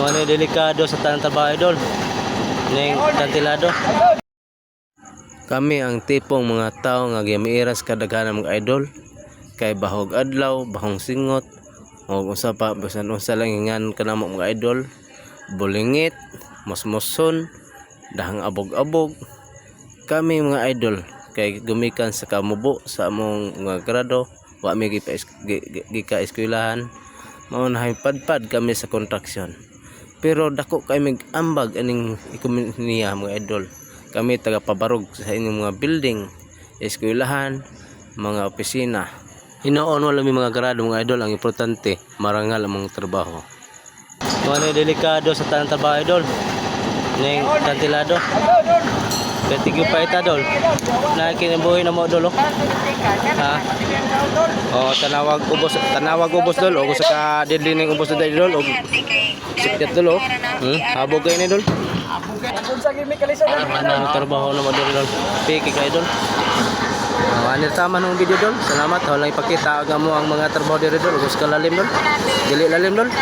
Mga delikado sa tanang trabaho idol. Ning kantilado. Kami ang tipong mga tao nga gimiiras kadaghanan mga idol kay bahog adlaw, bahong singot, o usa pa bisan unsa lang ingan kanamo mga idol, bulingit, musmuson, dahang abog-abog. Kami mga idol kay gumikan sa kamubo sa among mga grado, wa mi gika-eskwelahan, maunahay padpad kami sa kontraksyon. Pero dako kay mig-ambag aning ekonomiya mga idol. Kami taga pabarog sa inyong mga building, eskwelahan, mga opisina. Hinoon wala mi mga grado mga idol, ang importante marangal ang mga trabaho. Mga delikado sa tanang trabaho idol. Ning kantilado. Katigyo pa ita dol. Nakikinabuhi na mo dol. Ha? Oh, tanawag ubos dol. O gusto ka deadlining ubos dol. O sikat dol. Habog kayo ni dol. Ang trabaho na mo dol. Piki kayo dol. Anir tama ng video dol. Salamat. Wala ipakita aga mo ang mga trabaho diri dol. Gusto ka lalim dol. Dili lalim dol.